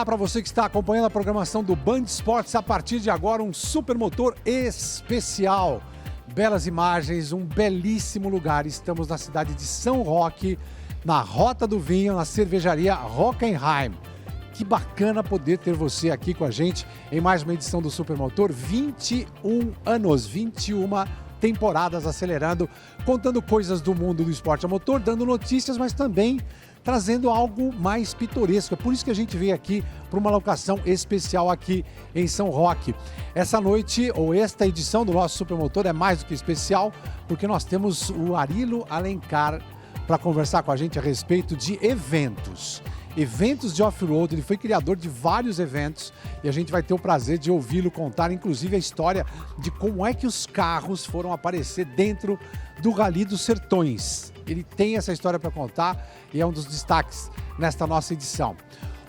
Olá para você que está acompanhando a programação do Band Esportes. A partir de agora, um supermotor especial. Belas imagens, um belíssimo lugar. Estamos na cidade de São Roque, na Rota do Vinho, na cervejaria Hockenheim. Que bacana poder ter você aqui com a gente em mais uma edição do Supermotor. 21 anos, 21 temporadas acelerando, contando coisas do mundo do esporte a motor, dando notícias, mas também trazendo algo mais pitoresco. É por isso que a gente veio aqui para uma locação especial aqui em São Roque. Essa noite, ou esta edição do nosso Supermotor é mais do que especial, porque nós temos o Arilo Alencar para conversar com a gente a respeito de eventos de off-road. Ele foi criador de vários eventos e a gente vai ter o prazer de ouvi-lo contar, inclusive, a história de como é que os carros foram aparecer dentro do Rally dos Sertões. Ele tem essa história para contar e é um dos destaques nesta nossa edição.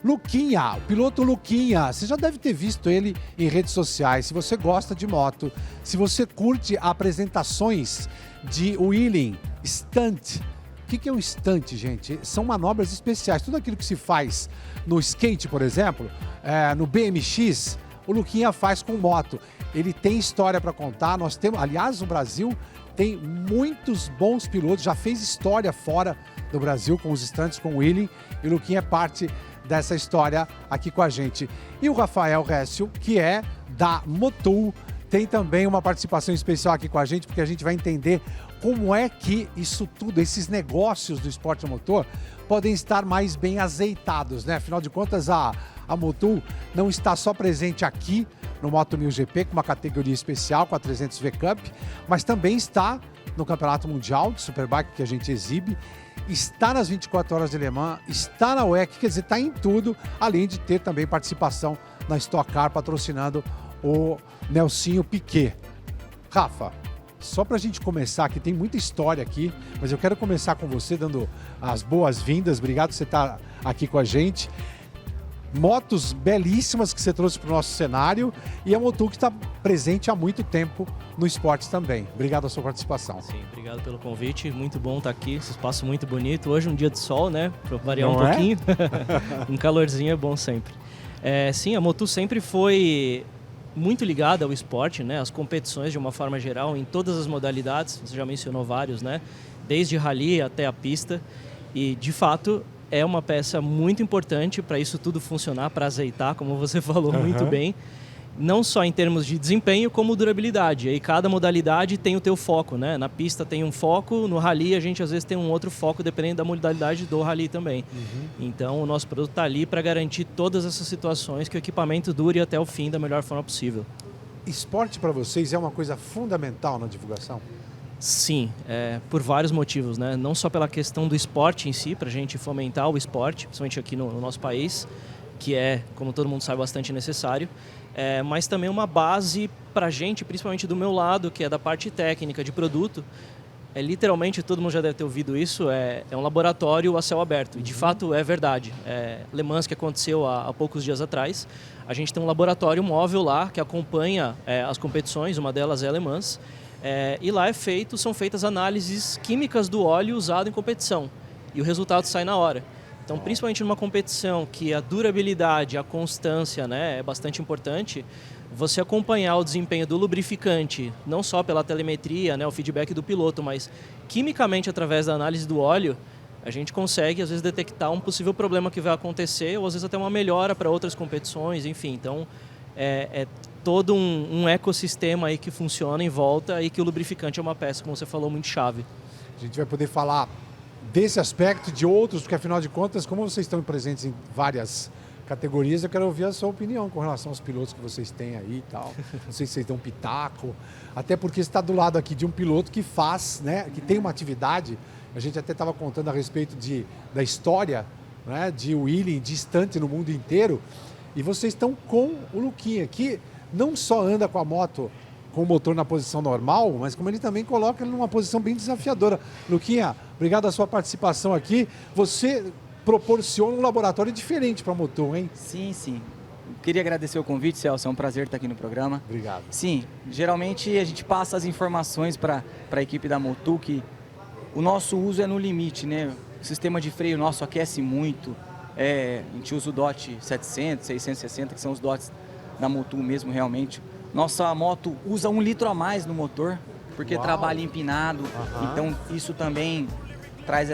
Luquinha, o piloto Luquinha, você já deve ter visto ele em redes sociais. Se você gosta de moto, se você curte apresentações de wheeling, stunt. O que é um stunt, gente? São manobras especiais. Tudo aquilo que se faz no skate, por exemplo, no BMX, o Luquinha faz com moto. Ele tem história para contar. Nós temos, aliás, o Brasil tem muitos bons pilotos, já fez história fora do Brasil com os stunts, com o wheeling, e o Luquinha é parte dessa história aqui com a gente. E o Rafael Récio, que é da Motul, tem também uma participação especial aqui com a gente, porque a gente vai entender como é que isso tudo, esses negócios do esporte a motor, podem estar mais bem azeitados, né? Afinal de contas, a Motul não está só presente aqui no Moto 1000 GP, com uma categoria especial, com a 300 V Cup, mas também está no Campeonato Mundial de Superbike que a gente exibe, está nas 24 Horas de Le Mans, está na WEC, quer dizer, está em tudo, além de ter também participação na Stock Car, patrocinando o Nelsinho Piquet. Rafa, só para a gente começar aqui, tem muita história aqui, mas eu quero começar com você dando as boas-vindas. Obrigado por você estar aqui com a gente. Motos belíssimas que você trouxe para o nosso cenário e a Motul que está presente há muito tempo no esporte também. Obrigado pela sua participação. Sim, obrigado pelo convite. Muito bom estar aqui. Esse espaço muito bonito. Hoje um dia de sol, né? Para variar um pouquinho. Um calorzinho é bom sempre. Sim, a Motul sempre foi muito ligada ao esporte, né? As competições de uma forma geral, em todas as modalidades. Você já mencionou vários, né? Desde rally até a pista. E, de fato, é uma peça muito importante para isso tudo funcionar, para azeitar, como você falou muito bem. Não só em termos de desempenho, como durabilidade. E cada modalidade tem o teu foco, né? Na pista tem um foco, no rally a gente às vezes tem um outro foco, dependendo da modalidade do rally também. Então o nosso produto está ali para garantir todas essas situações, que o equipamento dure até o fim da melhor forma possível. Esporte para vocês é uma coisa fundamental na divulgação? Sim, por vários motivos, né? Não só pela questão do esporte em si, para a gente fomentar o esporte, principalmente aqui no nosso país, que é, como todo mundo sabe, bastante necessário, mas também uma base para a gente, principalmente do meu lado, que é da parte técnica de produto. Literalmente, todo mundo já deve ter ouvido isso, é um laboratório a céu aberto, e de fato é verdade. Le Mans, que aconteceu há poucos dias atrás, a gente tem um laboratório móvel lá que acompanha as competições, uma delas é a Le Mans, e lá são feitas análises químicas do óleo usado em competição, e o resultado sai na hora. Então, principalmente numa competição que a durabilidade, a constância, né, é bastante importante, você acompanhar o desempenho do lubrificante, não só pela telemetria, né, o feedback do piloto, mas quimicamente através da análise do óleo, a gente consegue, às vezes, detectar um possível problema que vai acontecer, ou às vezes até uma melhora para outras competições, enfim. Então, é todo um ecossistema aí que funciona em volta e que o lubrificante é uma peça, como você falou, muito chave. A gente vai poder falar desse aspecto, de outros, porque afinal de contas, como vocês estão presentes em várias categorias, eu quero ouvir a sua opinião com relação aos pilotos que vocês têm aí e tal. Não sei se vocês dão pitaco, até porque você está do lado aqui de um piloto que faz, né, que tem uma atividade, a gente até estava contando a respeito da história, né, de wheeling, de stunt no mundo inteiro, e vocês estão com o Luquinha, que não só anda com a moto com o motor na posição normal, mas como ele também coloca ele numa posição bem desafiadora. Luquinha, obrigado pela sua participação aqui. Você proporciona um laboratório diferente para a Motul, hein? Sim, sim. Queria agradecer o convite, Celso, é um prazer estar aqui no programa. Obrigado. Sim, geralmente a gente passa as informações para a equipe da Motul que o nosso uso é no limite, né? O sistema de freio nosso aquece muito, A gente usa o DOT 700, 660, que são os DOTs da Motul mesmo, realmente. Nossa moto usa 1 litro a mais no motor, porque trabalha empinado. Então, isso também traz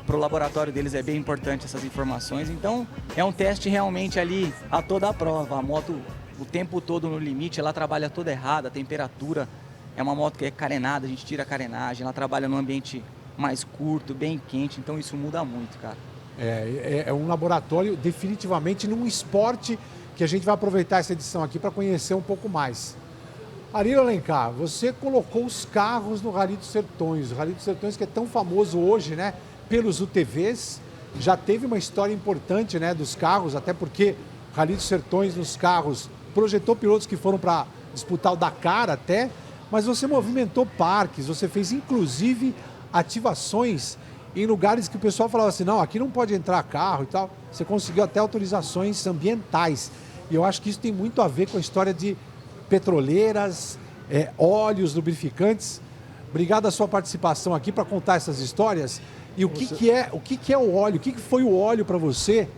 para o laboratório deles é bem importante essas informações. Então, é um teste realmente ali a toda a prova. A moto o tempo todo no limite, ela trabalha toda errada, a temperatura. É uma moto que é carenada, a gente tira a carenagem, ela trabalha num ambiente mais curto, bem quente, então isso muda muito, cara. É um laboratório definitivamente num esporte que a gente vai aproveitar essa edição aqui para conhecer um pouco mais. Ari Alencar, você colocou os carros no Rally dos Sertões. O Rally dos Sertões que é tão famoso hoje, né, pelos UTVs. Já teve uma história importante, né, dos carros, até porque o Rally dos Sertões nos carros projetou pilotos que foram para disputar o Dakar até, mas você movimentou parques, você fez inclusive ativações em lugares que o pessoal falava assim, não, aqui não pode entrar carro e tal. Você conseguiu até autorizações ambientais. E eu acho que isso tem muito a ver com a história de petroleiras, óleos, lubrificantes. Obrigado a sua participação aqui para contar essas histórias. E o que é o óleo? O que foi o óleo para você,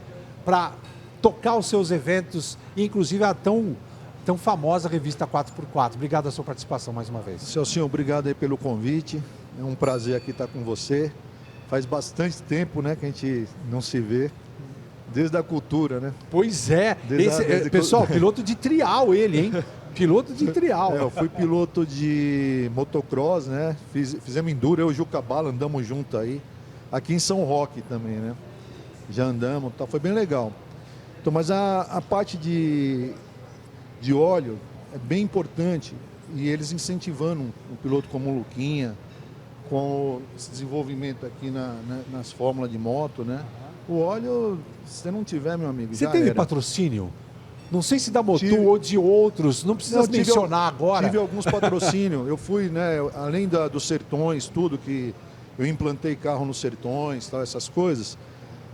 para tocar os seus eventos, e inclusive a tão famosa revista 4x4. Obrigado a sua participação mais uma vez. Celcinho, obrigado aí pelo convite. É um prazer aqui estar com você. Faz bastante tempo, né, que a gente não se vê. Desde a cultura, né? Pois é. Pessoal, piloto de trial ele, hein? Piloto de trial. Eu fui piloto de motocross, né? Fizemos enduro, eu e o Juca Bala andamos junto aí. Aqui em São Roque também, né? Já andamos, tá? Foi bem legal. Então, mas a parte de óleo é bem importante. E eles incentivando um piloto como o Luquinha, com esse desenvolvimento aqui nas fórmulas de moto, né? O óleo, se você não tiver, meu amigo, você teve patrocínio? Não sei se da Motul ou de outros, não precisa mencionar agora. Tive alguns patrocínios. Eu fui, né, além dos Sertões, tudo que eu implantei carro nos Sertões, tal, essas coisas,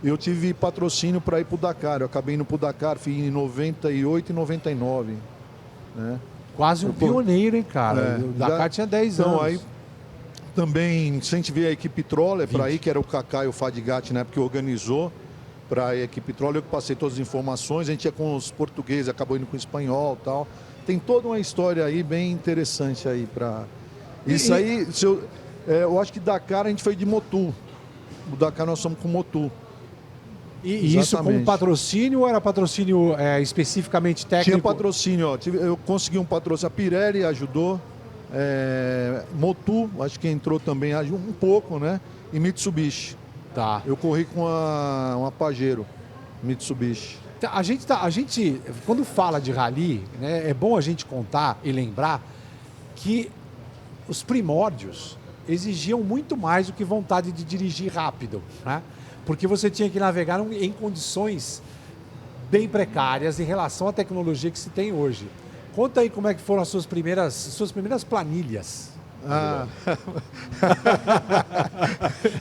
eu tive patrocínio para ir para o Dakar. Eu acabei indo para o Dakar, fui em 98 e 99. Né? Quase um pioneiro, hein, cara? O Dakar tinha 10 anos. Então, aí também, se a gente vê a equipe Troller, para aí, que era o Kaká e o Fadigatti, né, porque organizou para a equipe Troller, eu que passei todas as informações, a gente ia com os portugueses, acabou indo com o espanhol e tal. Tem toda uma história aí bem interessante aí para... Isso aí, eu acho que Dakar a gente foi de Motul. O Dakar nós somos com Motul. E isso com patrocínio ou era patrocínio especificamente técnico? Tinha patrocínio, ó. Eu consegui um patrocínio. A Pirelli ajudou. Motul, acho que entrou também um pouco, né? E Mitsubishi. Tá. Eu corri com uma Pajero, Mitsubishi. A gente, quando fala de rally, né, é bom a gente contar e lembrar que os primórdios exigiam muito mais do que vontade de dirigir rápido, né? Porque você tinha que navegar em condições bem precárias em relação à tecnologia que se tem hoje. Conta aí como é que foram as suas primeiras planilhas.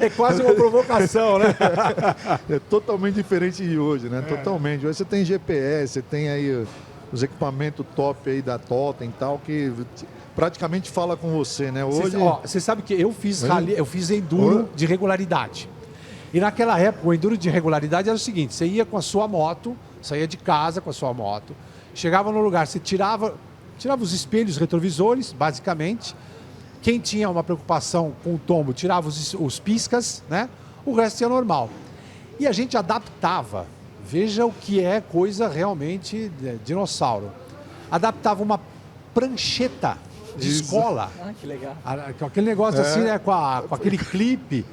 É quase uma provocação, né? É totalmente diferente de hoje, né? Totalmente. Hoje você tem GPS, você tem aí os equipamentos top aí da Totem e tal, que praticamente fala com você, né? Hoje... Você sabe que eu fiz rally, eu fiz enduro de regularidade. E naquela época, o enduro de regularidade era o seguinte, você ia com a sua moto, saía de casa com a sua moto, chegava no lugar, você tirava os espelhos retrovisores, basicamente. Quem tinha uma preocupação com o tombo, tirava os piscas, né? O resto ia normal. E a gente adaptava. Veja o que é coisa realmente dinossauro. Adaptava uma prancheta de escola. Ah, que legal. Com aquele negócio assim, né? Com aquele clipe.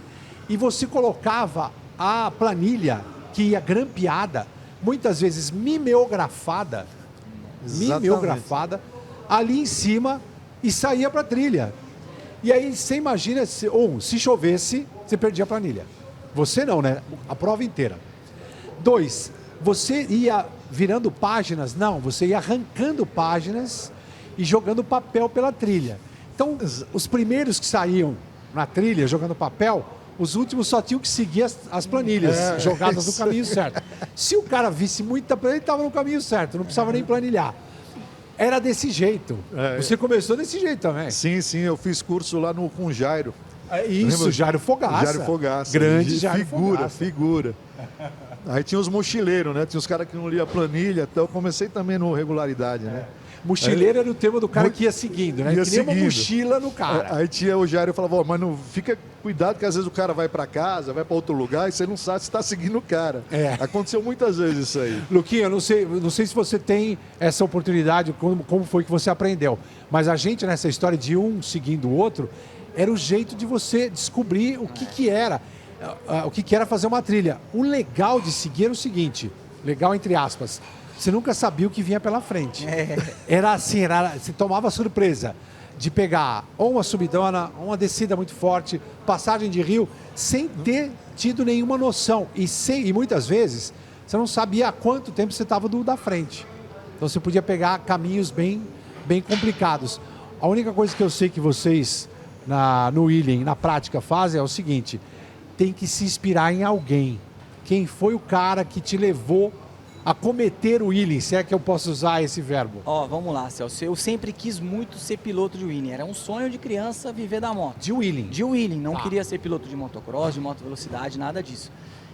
E você colocava a planilha que ia grampeada, muitas vezes mimeografada, ali em cima e saía para a trilha. E aí você imagina, se chovesse, você perdia a planilha. Você não, né? A prova inteira. 2, você ia virando páginas? Não, você ia arrancando páginas e jogando papel pela trilha. Então, os primeiros que saíam na trilha jogando papel, os últimos só tinham que seguir as planilhas jogadas no caminho certo. Se o cara visse muita planilha, ele estava no caminho certo, não precisava nem planilhar. Era desse jeito. Você começou desse jeito também. Sim, eu fiz curso lá com o Jairo. Isso, Jairo Fogaça. Jairo Fogaça. Grande Jairo Fogaça. Figura. Aí tinha os mochileiros, né? Tinha os caras que não lia planilha, então eu comecei também no regularidade, né? Mochileiro era o termo do cara que ia seguindo, né? Ia Que nem uma seguindo. mochila no cara. Aí tinha o Jairo e falava, ó, mas não fica cuidado que às vezes o cara vai para casa, vai para outro lugar e você não sabe se está seguindo o cara. Aconteceu muitas vezes isso aí. Luquinha, eu não sei se você tem essa oportunidade, como foi que você aprendeu, mas a gente nessa história de um seguindo o outro, era o jeito de você descobrir o que era fazer uma trilha. O legal de seguir era o seguinte, legal entre aspas, você nunca sabia o que vinha pela frente. Era assim, você tomava surpresa de pegar ou uma subidona, ou uma descida muito forte, passagem de rio, sem ter tido nenhuma noção. E muitas vezes, você não sabia há quanto tempo você estava da frente. Então você podia pegar caminhos bem complicados. A única coisa que eu sei que vocês, no wheeling, na prática, fazem é o seguinte, tem que se inspirar em alguém. Quem foi o cara que te levou a cometer o wheeling, se é que eu posso usar esse verbo? Vamos lá, Celso. Eu sempre quis muito ser piloto de wheeling. Era um sonho de criança viver da moto. De wheeling? De wheeling. Não queria ser piloto de motocross, de moto velocidade, nada disso.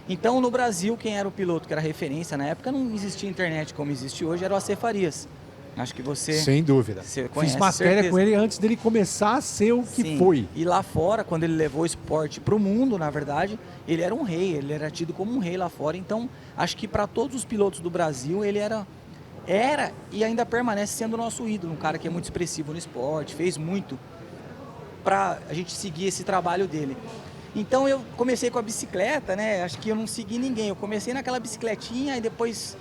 Então, no Brasil, quem era o piloto que era referência na época, não existia internet como existe hoje, era o AC Farias. Acho que você... Sem dúvida. Você conhece, fiz matéria certeza. com ele antes dele começar a ser o que Sim. foi. E lá fora, quando ele levou o esporte para o mundo, na verdade, ele era um rei, ele era tido como um rei lá fora. Então, acho que para todos os pilotos do Brasil, ele era e ainda permanece sendo o nosso ídolo, um cara que é muito expressivo no esporte, fez muito para a gente seguir esse trabalho dele. Então, eu comecei com a bicicleta, né? Acho que eu não segui ninguém. Eu comecei naquela bicicletinha e depois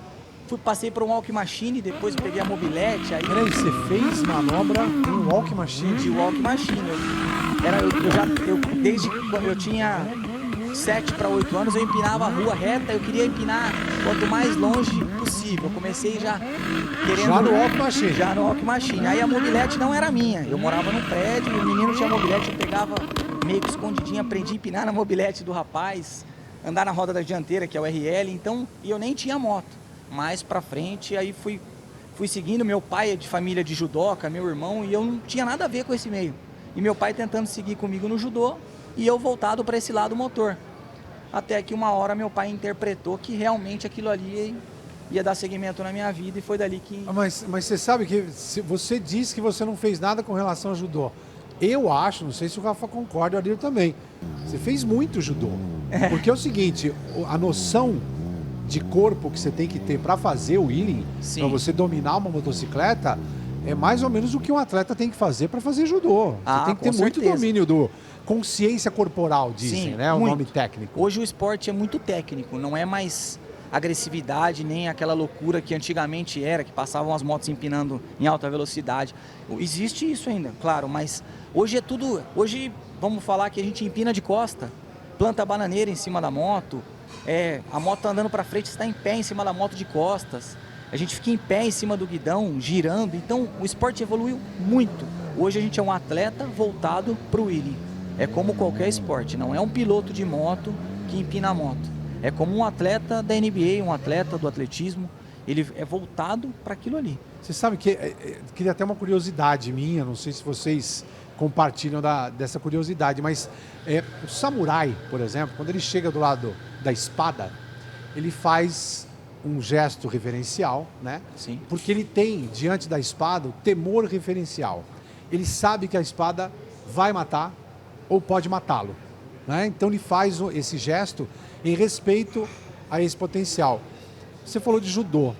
passei por um walk machine, depois eu peguei a mobilete. Aí... Peraí, você fez manobra em um walk machine? De walk machine. Desde quando eu tinha 7 para 8 anos, eu empinava a rua reta, eu queria empinar quanto mais longe possível. Eu comecei já querendo... Já no walk machine? Já no walk machine. Aí a mobilete não era minha. Eu morava num prédio, o menino tinha mobilete, eu pegava meio que escondidinho, aprendi a empinar na mobilete do rapaz, andar na roda da dianteira, que é o RL, então, e eu nem tinha moto. Mais pra frente, aí fui seguindo. Meu pai é de família de judoca, meu irmão, e eu não tinha nada a ver com esse meio. E meu pai tentando seguir comigo no judô e eu voltado para esse lado motor. Até que uma hora meu pai interpretou que realmente aquilo ali ia dar seguimento na minha vida e foi dali que... Mas você sabe que você disse que você não fez nada com relação ao judô. Eu acho, não sei se o Rafa concorda, o Adir também. Você fez muito judô. Porque é o seguinte, a noção de corpo que você tem que ter para fazer o wheeling, para você dominar uma motocicleta, é mais ou menos o que um atleta tem que fazer para fazer judô. Você tem que ter muito domínio do consciência corporal, dizem, né? O nome técnico. Hoje o esporte é muito técnico, não é mais agressividade, nem aquela loucura que antigamente era, que passavam as motos empinando em alta velocidade. Existe isso ainda, claro, mas hoje é tudo... Hoje, vamos falar que a gente empina de costa, planta a bananeira em cima da moto, a moto tá andando para frente, está em pé em cima da moto de costas. A gente fica em pé em cima do guidão, girando. Então, o esporte evoluiu muito. Hoje a gente é um atleta voltado para o wheeling. É como qualquer esporte, não é um piloto de moto que empina a moto. É como um atleta da NBA, um atleta do atletismo. Ele é voltado para aquilo ali. Você sabe que queria até uma curiosidade minha, não sei se vocês compartilham dessa curiosidade, mas o samurai, por exemplo, quando ele chega do lado da espada, ele faz um gesto reverencial, né? Sim. Porque ele tem, diante da espada, o temor referencial. Ele sabe que a espada vai matar ou pode matá-lo, né? Então ele faz esse gesto em respeito a esse potencial. Você falou de judô.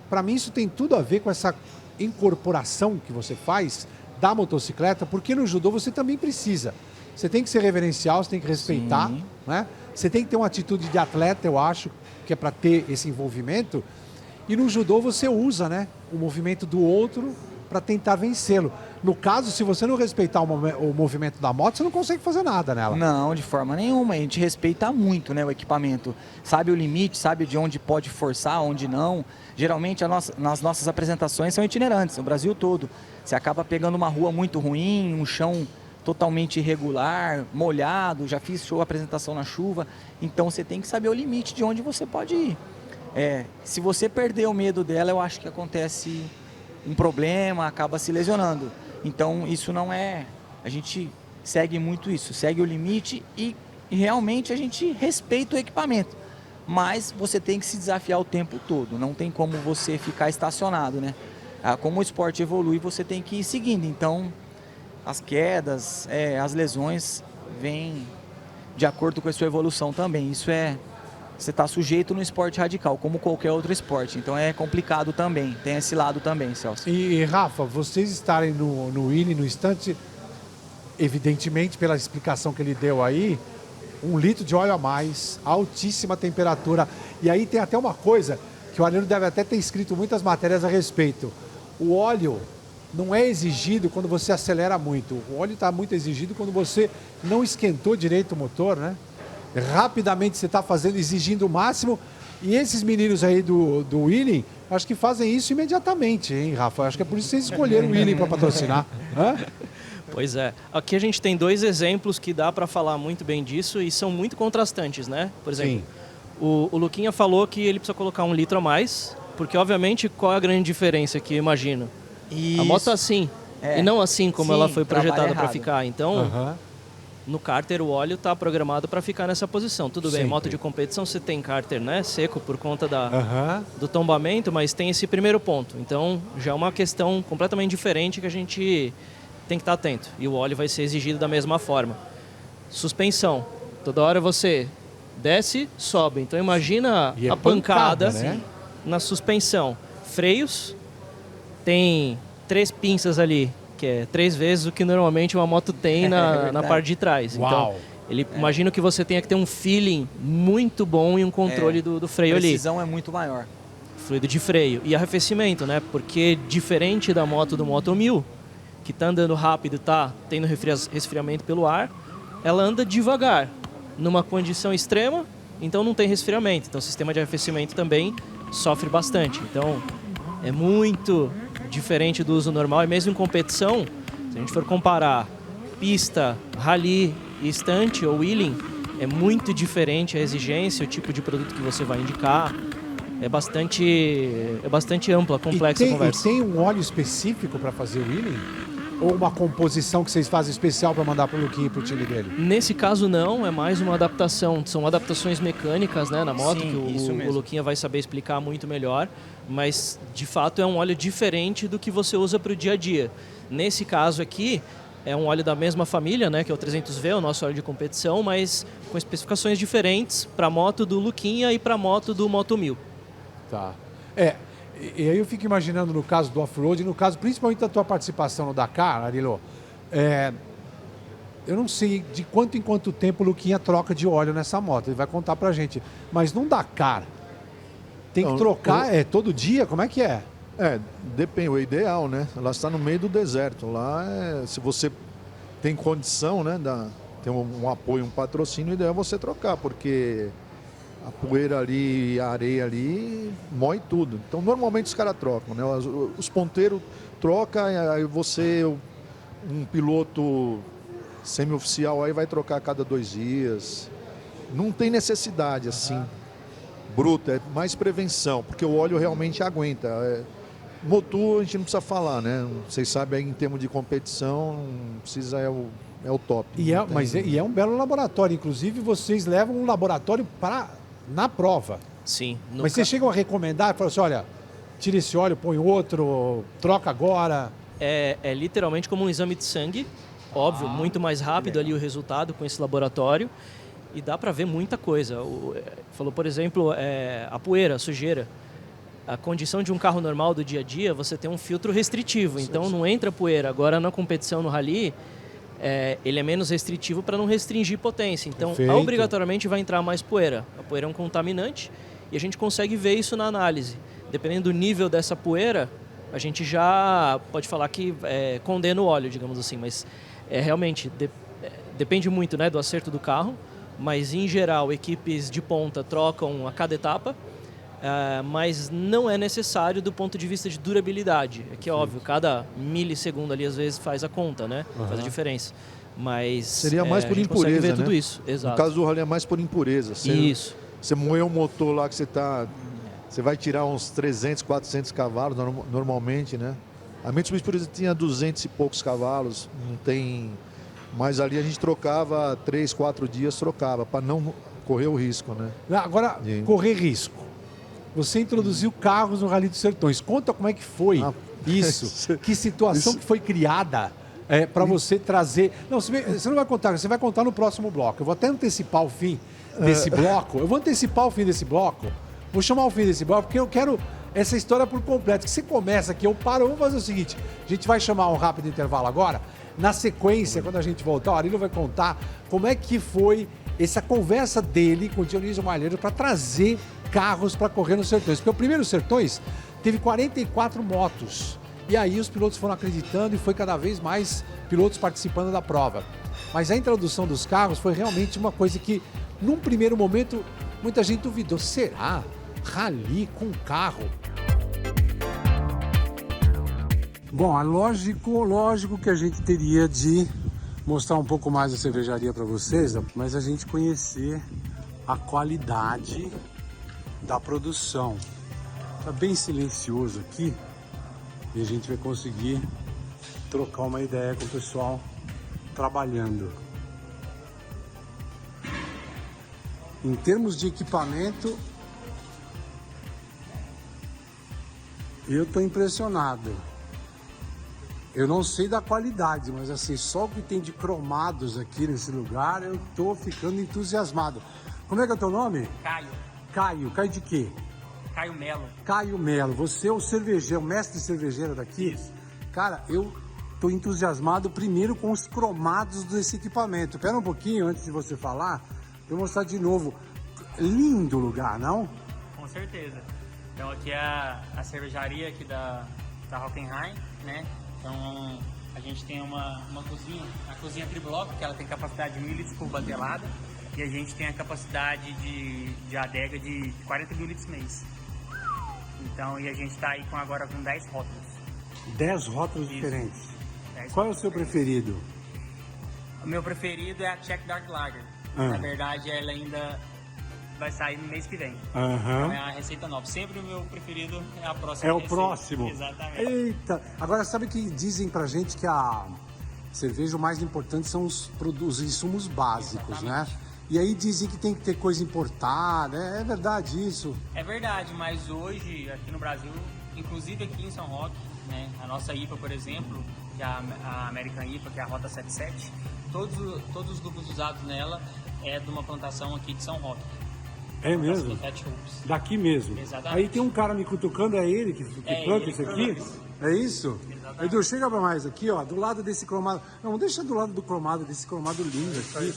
Para mim isso tem tudo a ver com essa incorporação que você faz da motocicleta, porque no judô você também precisa. Você tem que ser reverencial, você tem que respeitar, né? Você tem que ter uma atitude de atleta, eu acho, que é para ter esse envolvimento. E no judô você usa, né, o movimento do outro para tentar vencê-lo. No caso, se você não respeitar o movimento da moto, você não consegue fazer nada nela. Não, de forma nenhuma. A gente respeita muito, né, o equipamento. Sabe o limite, sabe de onde pode forçar, onde não. Geralmente nas nossas apresentações são itinerantes, no Brasil todo. Você acaba pegando uma rua muito ruim, um chão totalmente irregular, molhado, já fiz apresentação na chuva. Então você tem que saber o limite de onde você pode ir. Se você perder o medo dela, eu acho que acontece um problema, acaba se lesionando. Então isso não é... A gente segue muito isso, segue o limite e realmente a gente respeita o equipamento. mas você tem que se desafiar o tempo todo, não tem como você ficar estacionado, né? Como o esporte evolui, você tem que ir seguindo, então as quedas, as lesões vêm de acordo com a sua evolução também. Você está sujeito no esporte radical, como qualquer outro esporte, então é complicado também, tem esse lado também, Celso. E Rafa, vocês estarem no Willy, no instante, evidentemente, pela explicação que ele deu aí, 1 litro de óleo a mais, altíssima temperatura. E aí tem até uma coisa que o Ariano deve até ter escrito muitas matérias a respeito. O óleo não é exigido quando você acelera muito. O óleo está muito exigido quando você não esquentou direito o motor, né? Rapidamente você está exigindo o máximo. E esses meninos aí do Willy, acho que fazem isso imediatamente, hein, Rafa? Acho que é por isso que vocês escolheram o Willy para patrocinar. Hã? Pois é. Aqui a gente tem 2 exemplos que dá para falar muito bem disso e são muito contrastantes, né? Por exemplo, o Luquinha falou que ele precisa colocar 1 litro a mais, porque obviamente qual é a grande diferença que eu imagino? Isso. A moto é assim, e não assim como ela foi projetada para ficar. Então, no cárter o óleo está programado para ficar nessa posição. Tudo bem, moto de competição você tem cárter, né, seco por conta do tombamento, mas tem esse primeiro ponto. Então, já é uma questão completamente diferente que a gente tem que estar atento. E o óleo vai ser exigido da mesma forma. Suspensão. Toda hora você desce, sobe. Então imagina a pancada, né? Na suspensão. Freios. Tem 3 pinças ali, que é 3 vezes o que normalmente uma moto tem na parte de trás. Uau. Então, imagino que você tenha que ter um feeling muito bom e um controle do freio ali. A precisão é muito maior. Fluido de freio. E arrefecimento, né? Porque diferente da moto do Moto 1000, que está andando rápido, está tendo resfriamento pelo ar, ela anda devagar, numa condição extrema, então não tem resfriamento. Então o sistema de arrefecimento também sofre bastante. Então é muito diferente do uso normal. E mesmo em competição, se a gente for comparar pista, rally, estante ou wheeling, é muito diferente a exigência, o tipo de produto que você vai indicar. É bastante ampla, complexa a conversa. E tem um óleo específico para fazer o wheeling? Ou uma composição que vocês fazem especial para mandar para o Luquinha e para o time dele? Nesse caso não, é mais uma adaptação. São adaptações mecânicas, né, na moto, Sim, que o Luquinha vai saber explicar muito melhor. Mas, de fato, é um óleo diferente do que você usa para o dia a dia. Nesse caso aqui, é um óleo da mesma família, né, que é o 300V, o nosso óleo de competição, mas com especificações diferentes para a moto do Luquinha e para a moto do Moto 1000. Tá. E aí eu fico imaginando no caso do off-road, no caso principalmente da tua participação no Dakar, Arilo, eu não sei de quanto em quanto tempo o Luquinha troca de óleo nessa moto, ele vai contar pra gente. Mas no Dakar, tem que trocar todo dia? Como é que é? Depende, o ideal, né? Ela está no meio do deserto. Lá, se você tem condição, né, tem um apoio, um patrocínio, o ideal é você trocar, porque a poeira ali, a areia ali, mói tudo. Então, normalmente os caras trocam, né? Os ponteiros trocam, aí você, um piloto semi-oficial, aí vai trocar a cada 2 dias. Não tem necessidade, assim, bruta, é mais prevenção, porque o óleo realmente aguenta. Motor, a gente não precisa falar, né? Vocês sabem, aí, em termos de competição, não precisa, é o top. Mas é um belo laboratório. Inclusive, vocês levam um laboratório na prova. Sim. Mas vocês chegam a recomendar, falam assim, olha, tira esse óleo, põe outro, troca agora. É literalmente como um exame de sangue, óbvio, muito mais rápido ali o resultado com esse laboratório. E dá para ver muita coisa. Falou, por exemplo, a poeira, a sujeira. A condição de um carro normal do dia a dia, você tem um filtro restritivo, então não entra poeira. Agora, na competição, no rally, ele é menos restritivo para não restringir potência. Então, obrigatoriamente vai entrar mais poeira. A poeira é um contaminante e a gente consegue ver isso na análise. Dependendo do nível dessa poeira, a gente já pode falar que condena o óleo, digamos assim. Mas realmente depende muito, né, do acerto do carro. Mas, em geral, equipes de ponta trocam a cada etapa. Mas não é necessário do ponto de vista de durabilidade. É que é óbvio, cada milissegundo ali às vezes faz a conta, né? Faz a diferença. Mas seria mais por a gente consegue impureza, ver né? tudo isso. Exato. No caso do rally é mais por impureza. Isso. Você moeu um motor lá que você vai tirar uns 300, 400 cavalos normalmente, né? A Mitsubishi, por exemplo, tinha 200 e poucos cavalos, não tem... Mas ali a gente trocava 3, 4 dias, trocava, para não correr o risco, né? Agora, correr risco. Você introduziu carros no Rally dos Sertões. Conta como é que foi isso. Que situação que foi criada para você trazer... Não, você não vai contar, você vai contar no próximo bloco. Eu vou até antecipar o fim desse bloco. Eu vou antecipar o fim desse bloco. Vou chamar o fim desse bloco, porque eu quero essa história por completo. Que você começa aqui, eu paro, vamos fazer o seguinte. A gente vai chamar um rápido intervalo agora. Na sequência, quando a gente voltar, o Arilio vai contar como é que foi essa conversa dele com o Dionísio Malheiro para trazer carros para correr nos Sertões. Porque o primeiro Sertões teve 44 motos. E aí os pilotos foram acreditando e foi cada vez mais pilotos participando da prova. Mas a introdução dos carros foi realmente uma coisa que, num primeiro momento, muita gente duvidou. Será? Rally com carro? Bom, é lógico que a gente teria de mostrar um pouco mais a cervejaria para vocês, mas a gente conhecer a qualidade da produção. Tá bem silencioso aqui e a gente vai conseguir trocar uma ideia com o pessoal trabalhando. Em termos de equipamento, eu estou impressionado. Eu não sei da qualidade, mas assim, só o que tem de cromados aqui nesse lugar, eu tô ficando entusiasmado. Como é que é o teu nome? Caio. Caio de quê? Caio Melo. Caio Melo. Você é o cervejeiro, o mestre cervejeiro daqui? Isso. Cara, eu tô entusiasmado primeiro com os cromados desse equipamento. Espera um pouquinho antes de você falar, pra eu mostrar de novo. Lindo lugar, não? Com certeza. Então aqui é a cervejaria aqui da Hockenheim, né? Então a gente tem uma cozinha, a cozinha tribloco, que ela tem capacidade de 1.000 litros por batelada, e a gente tem a capacidade de adega de 40 mil litros mês. Então, e a gente está aí agora com 10 rótulos. 10 rótulos diferentes. Qual é o seu preferido? O meu preferido é a Czech Dark Lager. Na verdade, ela ainda vai sair no mês que vem. Então é a receita nova. Sempre o meu preferido é a próxima. É o receita. próximo. Exatamente. Eita! Agora, sabe que dizem pra gente que a cerveja o mais importante são os insumos básicos, Exatamente. né? E aí dizem que tem que ter coisa importada. É verdade isso? É verdade, mas hoje, aqui no Brasil, inclusive aqui em São Roque, né, a nossa IPA, por exemplo, que é a American IPA, que é a Rota 77, todos os lúpulos usados nela é de uma plantação aqui de São Roque. É mesmo? Daqui mesmo. Exatamente. Aí tem um cara me cutucando, é ele que planta isso aqui? É isso? Exatamente. Edu, chega pra mais aqui, ó, do lado desse cromado. Não, deixa do lado do cromado, desse cromado lindo aqui.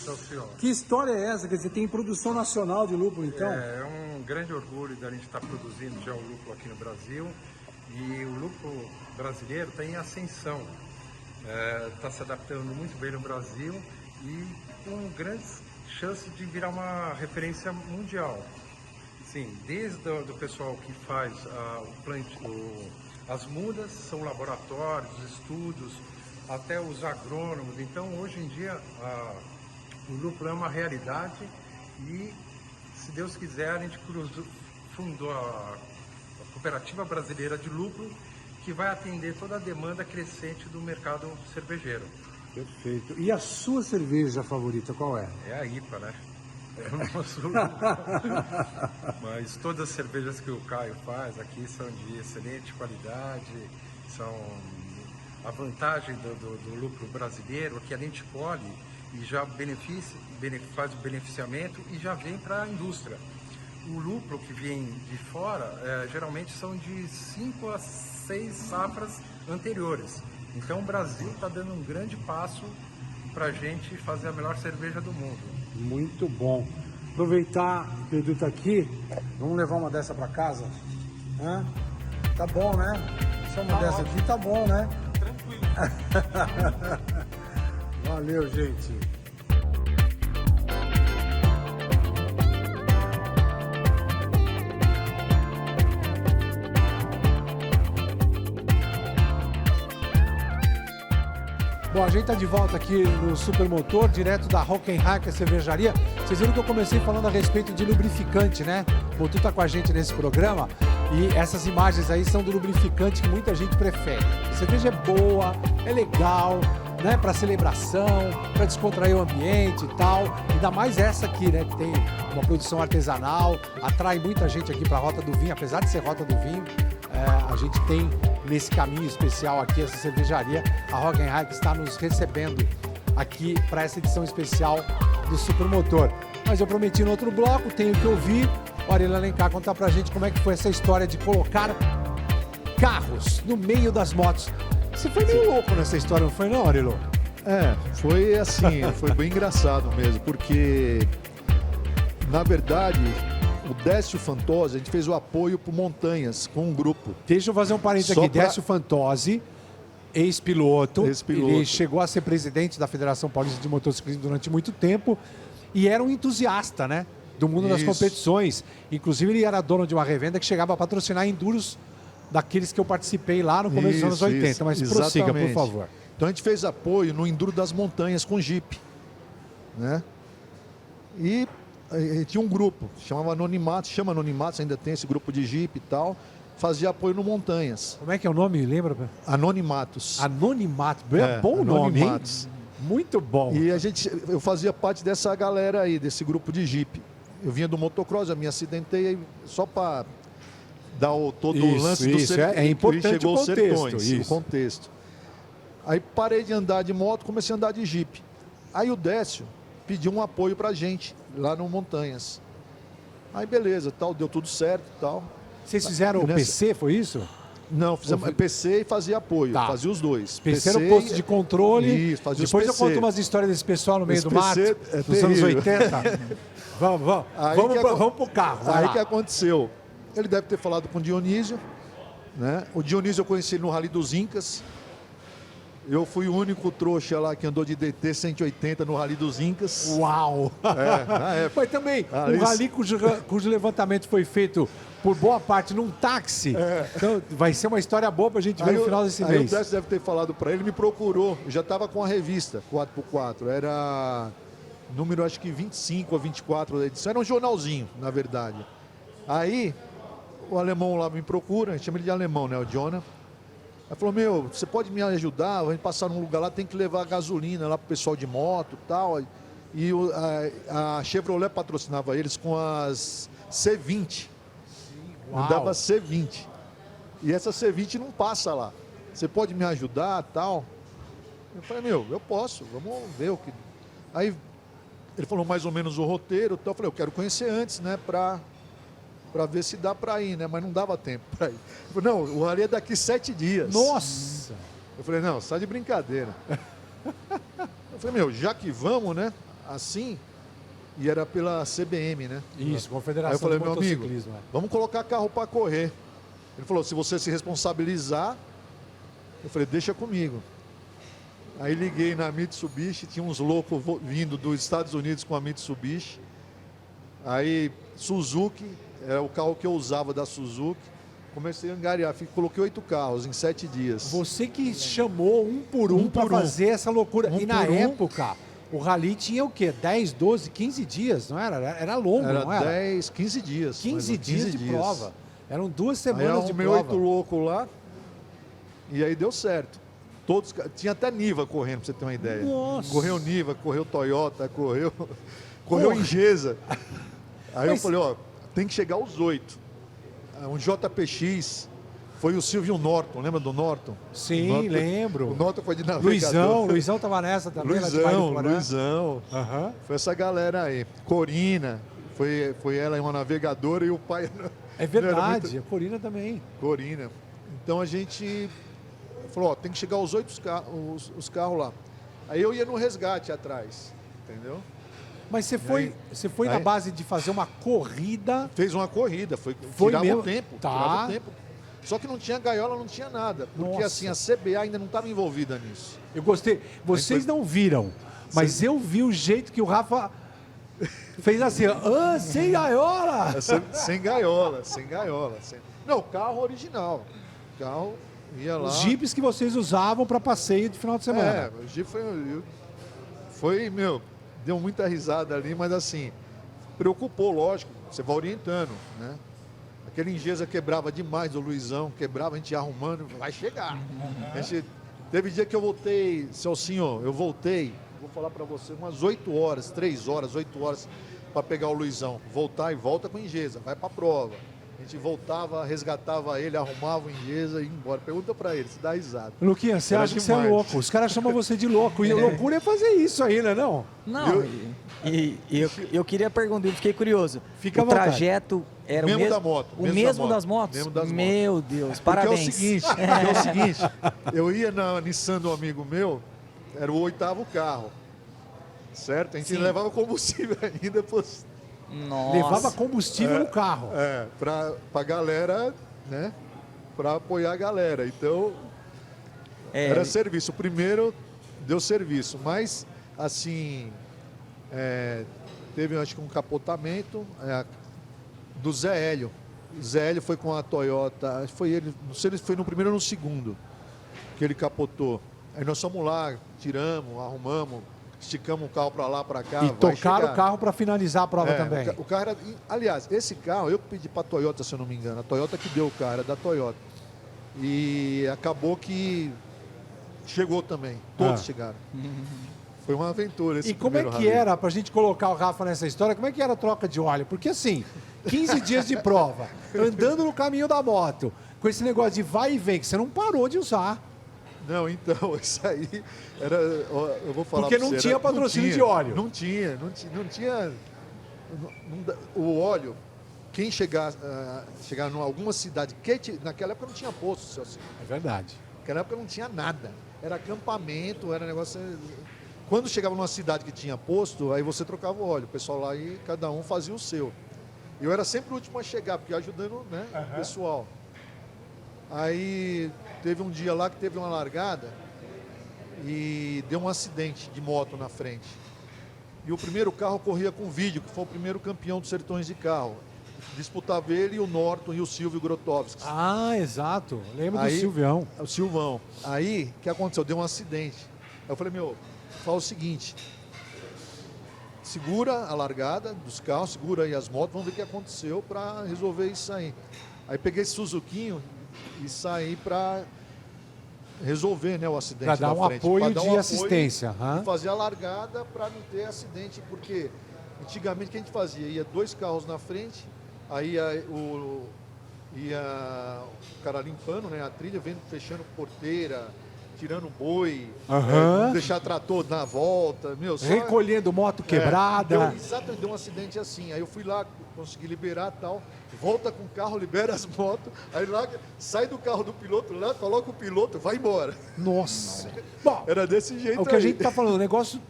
Que história é essa? Quer dizer, tem produção nacional de lúpulo, então? É um grande orgulho da gente estar produzindo já o lúpulo aqui no Brasil. E o lúpulo brasileiro está em ascensão. Está se adaptando muito bem no Brasil e com grandes chances de virar uma referência mundial. Sim, desde o pessoal que faz as mudas, são laboratórios, estudos, até os agrônomos. Então, hoje em dia, o lúpulo é uma realidade e, se Deus quiser, a gente fundou a Cooperativa Brasileira de Lúpulo, que vai atender toda a demanda crescente do mercado cervejeiro. Perfeito. E a sua cerveja favorita, qual é? É a IPA, né? É o nosso... Mas todas as cervejas que o Caio faz aqui são de excelente qualidade, são a vantagem do lúpulo brasileiro, que a gente colhe e já faz o beneficiamento e já vem para a indústria. O lúpulo que vem de fora, geralmente são de 5 a 6 safras anteriores. Então o Brasil está dando um grande passo para a gente fazer a melhor cerveja do mundo. Muito bom. Aproveitar que o Edu está aqui, vamos levar uma dessa para casa? Hã? Tá bom, né? Só uma dessa aqui tá bom, né? Tranquilo. Valeu, gente. Bom, a gente está de volta aqui no Supermotor, direto da Hockenheim, que é a cervejaria. Vocês viram que eu comecei falando a respeito de lubrificante, né? O Tu tá com a gente nesse programa e essas imagens aí são do lubrificante que muita gente prefere. A cerveja é boa, é legal, né, para celebração, para descontrair o ambiente e tal. Ainda mais essa aqui, né, que tem uma produção artesanal, atrai muita gente aqui para a Rota do Vinho, apesar de ser Rota do Vinho, a gente tem nesse caminho especial aqui essa cervejaria, a Hockenheim, que está nos recebendo aqui para essa edição especial do Supermotor. Mas eu prometi no outro bloco, tenho que ouvir o Arilo Alencar contar pra gente como é que foi essa história de colocar carros no meio das motos. Você foi meio louco nessa história, não foi não, Arilo? Foi assim, foi bem engraçado mesmo, porque, na verdade, o Décio Fantozzi, a gente fez o apoio pro Montanhas com um grupo. Deixa eu fazer um parênteses Só aqui. pra- Décio Fantozzi, ex-piloto. Ex-piloto. Ele chegou a ser presidente da Federação Paulista de Motociclismo durante muito tempo e era um entusiasta, né? Do mundo das Isso. competições. Inclusive, ele era dono de uma revenda que chegava a patrocinar enduros daqueles que eu participei lá no começo dos anos 80. Mas prossiga, por exatamente. favor. Então a gente fez apoio no Enduro das Montanhas com Jeep, né? E tinha um grupo, chama Anonimatos, ainda tem esse grupo de Jeep e tal, fazia apoio no Montanhas. Como é que é o nome? Lembra? Anonimatos. Anonimato. Bom nome, hein? Anonimatos. Muito bom. E eu fazia parte dessa galera aí, desse grupo de Jeep. Eu vinha do motocross, eu me acidentei aí só para dar todo o Isso, lance isso, do é importante chegou o os contexto, sertões, isso. o contexto. Aí parei de andar de moto, comecei a andar de Jeep. Aí o Décio pediu um apoio pra gente lá no Montanhas. Aí beleza, tal, deu tudo certo, tal. Vocês fizeram o Nessa- PC, foi isso? Não, fizemos PC e fazia apoio, Tá. fazia os dois. PC era o posto de controle. Isso, fazia os Depois eu PC. conto umas histórias desse pessoal no meio Esse do mato, PC é dos anos terrível. 80. Vamos Aí vamos pro carro. vai Aí lá. que aconteceu? Ele deve ter falado com o Dionísio, né? O Dionísio eu conheci ele no Rally dos Incas. Eu fui o único trouxa lá que andou de DT 180 no Rally dos Incas. Uau! Na época. Mas também, Ah, um isso. rally cujo levantamento foi feito por boa parte num táxi. Então vai ser uma história boa pra gente ver no final desse aí o mês. Décio deve ter falado para ele, me procurou. Eu já estava com a revista 4x4. Era número acho que 25 ou 24 da edição. Era um jornalzinho, na verdade. Aí o alemão lá me procura, a gente chama ele de alemão, né? O Jonah. Aí falou, você pode me ajudar? A gente passar num lugar lá, tem que levar gasolina lá pro pessoal de moto e tal. E a Chevrolet patrocinava eles com as C20. Uau. Andava C20. E essa C20 não passa lá. Você pode me ajudar tal? Eu falei, eu posso, vamos ver o que. Aí ele falou mais ou menos o roteiro e tal. Eu falei, eu quero conhecer antes, né? Pra ver se dá pra ir, né? Mas não dava tempo pra ir. Ele falou, não, o rally é daqui 7 dias. Nossa! Eu falei, não, sai de brincadeira. Eu falei, já que vamos, né? Assim, e era pela CBM, né? Isso, Aí Confederação eu falei, de meu amigo, Motociclismo. vamos colocar carro para correr. Ele falou, se você se responsabilizar, eu falei, deixa comigo. Aí liguei na Mitsubishi, tinha uns loucos vindo dos Estados Unidos com a Mitsubishi. Aí Suzuki, era o carro que eu usava da Suzuki. Comecei a angariar, coloquei 8 carros em 7 dias. Você que chamou um por um para por um. fazer essa loucura. Um E na por um. época, o rally tinha o quê? 10, 12, 15 dias, não era? Era longo, Era não era? 10, 15 dias. 15 mais ou dias menos, de prova. Eram 2 Aí eu semanas de arrumei prova. 8 loucos lá e aí deu certo. Todos, tinha até Niva correndo, pra você ter uma ideia. Nossa. Correu Niva, correu Toyota, correu Ingesa. Aí eu Mas- falei, tem que chegar aos 8. Um JPX, foi o Silvio Norton, lembra do Norton? Sim, O Norton- lembro. O Norton foi de navegador. Luizão tava nessa também. lá de Baía do Porã. Luizão. Aham. Foi essa galera aí. Corina, foi ela uma navegadora e o pai... É não era verdade, muito- a Corina também. Corina. Então a gente falou, tem que chegar aos 8 os carros lá. Aí eu ia no resgate atrás, entendeu? Mas você foi na aí- base de fazer uma corrida. Fez uma corrida, Foi tirava mesmo? o tempo, Tá. tirava o tempo. Só que não tinha gaiola, não tinha nada. Porque Nossa. assim, a CBA ainda não estava envolvida nisso. Eu gostei. Vocês não viram, mas eu vi o jeito que o Rafa fez assim, sem gaiola. Sem gaiola, sem gaiola. Não, carro original. O carro ia lá. Os jipes que vocês usavam para passeio de final de semana. O Jeep foi, deu muita risada ali, mas assim, preocupou, lógico, você vai orientando, né? Aquele Ingesa quebrava demais, o Luizão quebrava, a gente ia arrumando, vai chegar. A gente Teve dia que eu voltei, Celcinho, vou falar para você, umas 8 horas, 3 horas, 8 horas para pegar o Luizão. Voltar e volta com o Ingesa, vai para a prova. A gente voltava, resgatava ele, arrumava o Ingesa e ia embora. Pergunta para ele, se dá risada. Luquinha, você Era acha que você é demais. louco? Os caras chamam você de louco. E loucura é fazer isso aí, né, não? Não, eu queria perguntar, eu fiquei curioso. Fica à o vontade. trajeto era Mesmo o mesmo da moto, O mesmo mesmo da moto, das motos? mesmo das motos. Meu Deus, Porque parabéns. é o seguinte, eu ia na Nissan do amigo meu, era o 8º carro, certo? A gente Sim. levava combustível ainda Nossa. Levava combustível no carro. pra galera, né? Pra apoiar a galera. Então, era serviço. O primeiro deu serviço, mas, assim, teve, acho que um capotamento do Zé Hélio. O Zé Hélio foi com a Toyota, foi ele, não sei se foi no primeiro ou no segundo que ele capotou. Aí nós fomos lá, tiramos, arrumamos, esticamos o carro para lá, para cá. E vai tocaram chegar. o carro para finalizar a prova também. O carro era, aliás, esse carro eu pedi para a Toyota, se eu não me engano. A Toyota que deu o carro, era da Toyota. E acabou que chegou também. Todos chegaram. Foi uma aventura esse E como é primeiro que rally. era, pra gente colocar o Rafa nessa história, como é que era a troca de óleo? Porque assim, 15 dias de prova, andando no caminho da moto, com esse negócio de vai e vem, que você não parou de usar. Não, então, isso aí era. Eu vou falar Porque pra não você, tinha era- patrocínio de óleo. Não tinha. O óleo, quem chegar em alguma cidade, naquela época não tinha posto, Celso. É verdade. Naquela época não tinha nada. Era acampamento, era negócio. Quando chegava numa cidade que tinha posto, aí você trocava o óleo. O pessoal lá e cada um fazia o seu. Eu era sempre o último a chegar, porque ajudando, né, o pessoal. Aí teve um dia lá que teve uma largada e deu um acidente de moto na frente. E o primeiro carro corria com vídeo, que foi o primeiro campeão dos Sertões de carro. Disputava ele e o Norton e o Silvio Grotowski. Ah, exato. Lembro do Aí- Silvião. O Silvão. Aí, o que aconteceu? Deu um acidente. Aí eu falei, fala o seguinte, segura a largada dos carros, segura aí as motos, vamos ver o que aconteceu para resolver isso aí. Aí peguei esse Suzuquinho e saí para resolver, né, o acidente Pra dar da um frente. apoio Pra dar de assistência, aham. E fazer a largada para não ter acidente, porque antigamente o que a gente fazia? Ia 2 carros na frente, aí ia o cara limpando, né, a trilha, fechando porteira, tirando boi, Aham. não deixar trator na volta, só... Recolhendo moto quebrada. Exatamente, deu um acidente assim. Aí eu fui lá, consegui liberar e tal, volta com o carro, libera as motos, aí lá, sai do carro do piloto lá, coloca o piloto, vai embora. Nossa. Bom, Era desse jeito o que a aí. gente tá falando, um negócio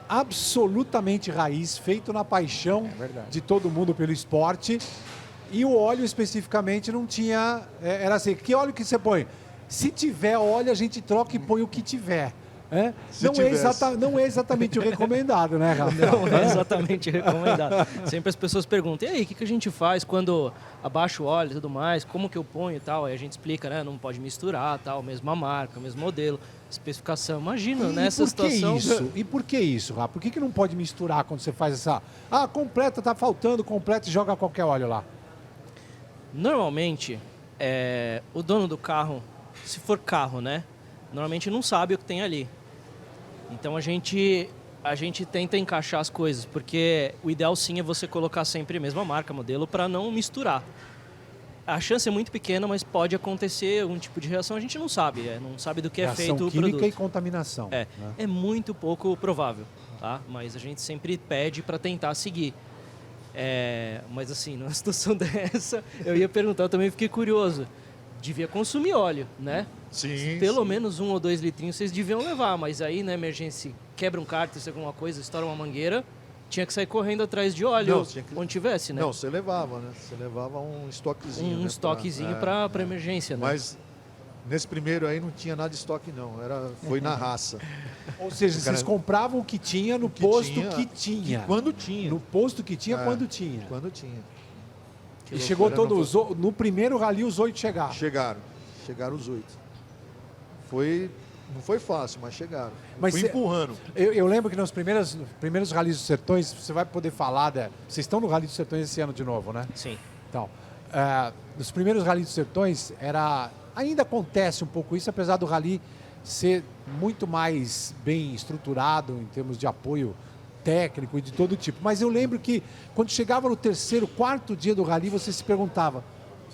absolutamente raiz, feito na paixão de todo mundo pelo esporte. E o óleo especificamente não tinha. Era assim, que óleo que você põe? Se tiver óleo, a gente troca e põe o que tiver. Se Não, tivesse. não é exatamente o recomendado, né, Rafa? Não é exatamente recomendado. Sempre as pessoas perguntam, e aí, o que a gente faz quando abaixa o óleo e tudo mais? Como que eu ponho e tal? Aí a gente explica, né? Não pode misturar, tal, mesma marca, mesmo modelo, especificação. Imagina, nessa por que situação... isso? E por que isso, Rafa? Por que não pode misturar quando você faz essa... Ah, completa, tá faltando, completa e joga qualquer óleo lá. Normalmente, o dono do carro, se for carro, né? Normalmente não sabe o que tem ali. Então a gente tenta encaixar as coisas, porque o ideal sim é você colocar sempre a mesma marca, modelo, para não misturar. A chance é muito pequena, mas pode acontecer um tipo de reação, a gente não sabe. Não sabe do que é Reação feito o química produto. e contaminação. né? É muito pouco provável, tá? Mas a gente sempre pede para tentar seguir. Mas assim, numa situação dessa, eu ia perguntar, eu também fiquei curioso. Devia consumir óleo, né? Sim, Pelo sim. menos 1 ou 2 litrinhos vocês deviam levar, mas aí na emergência quebra um cárter, alguma coisa, estoura uma mangueira, tinha que sair correndo atrás de óleo, Não, tinha que- onde tivesse, né? Não, você levava, né? Você levava um estoquezinho. Um né, estoquezinho para emergência, né? Mas nesse primeiro aí não tinha nada de estoque, não. Foi na raça. Ou seja, Cara, vocês compravam o que tinha no que posto tinha, que tinha. Quando tinha. No posto que tinha, É. quando tinha. Quando tinha. E chegou loucura, todos, no primeiro rally os 8 chegaram. Chegaram os 8. Não foi fácil, mas chegaram. Mas Fui cê- empurrando. Eu lembro que nos primeiros rallies dos Sertões, você vai poder falar Vocês estão no Rally dos Sertões esse ano de novo, né? Sim. Então, nos primeiros rallies dos Sertões, ainda acontece um pouco isso, apesar do rally ser muito mais bem estruturado em termos de apoio técnico e de todo tipo. Mas eu lembro que quando chegava no terceiro, quarto dia do rally, você se perguntava: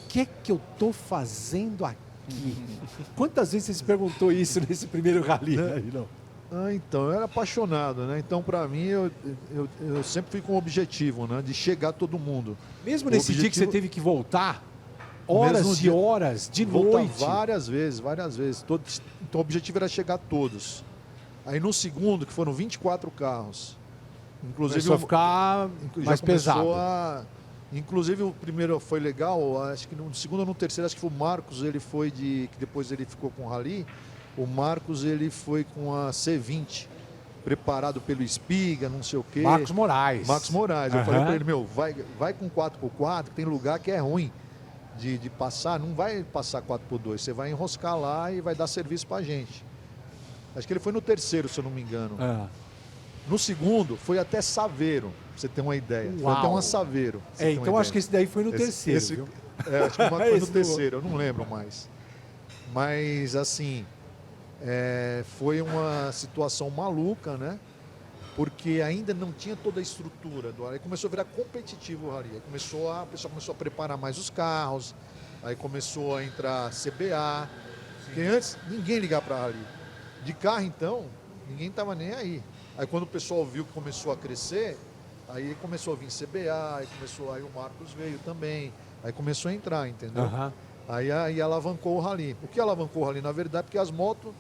o que é que eu estou fazendo aqui? Quantas vezes você se perguntou isso nesse primeiro rally? Não? Então, eu era apaixonado, né? Então, para mim, eu sempre fui com o objetivo, né? De chegar todo mundo. Mesmo nesse dia que você teve que voltar, horas e horas, de noite. Várias vezes. Então, o objetivo era chegar a todos. Aí, no segundo, que foram 24 carros. Inclusive, começou a ficar mais pesado. Inclusive, o primeiro foi legal, acho que no segundo ou no terceiro, acho que foi o Marcos, que depois ele ficou com o Rally. O Marcos, ele foi com a C20, preparado pelo Espiga, não sei o quê. Marcos Moraes. Eu falei para ele, vai com 4x4, que tem lugar que é ruim de passar, não vai passar 4x2, você vai enroscar lá e vai dar serviço pra gente. Acho que ele foi no terceiro, se eu não me engano. No segundo, foi até Saveiro, pra você ter uma ideia. Uau. Foi até uma Saveiro. Então acho que esse daí foi no terceiro, viu? Acho que foi no terceiro, eu não lembro mais. Mas, assim, foi uma situação maluca, né? Porque ainda não tinha toda a estrutura do rally. Aí começou a virar competitivo o rally. Aí o pessoal começou a preparar mais os carros. Aí começou a entrar CBA. Porque antes, ninguém ligava para rally. De carro, então, ninguém estava nem aí. Aí quando o pessoal viu que começou a crescer, aí começou a vir CBA, aí o Marcos veio também, aí começou a entrar, entendeu? Aí alavancou o rally. O que alavancou o rally, na verdade, porque as motos,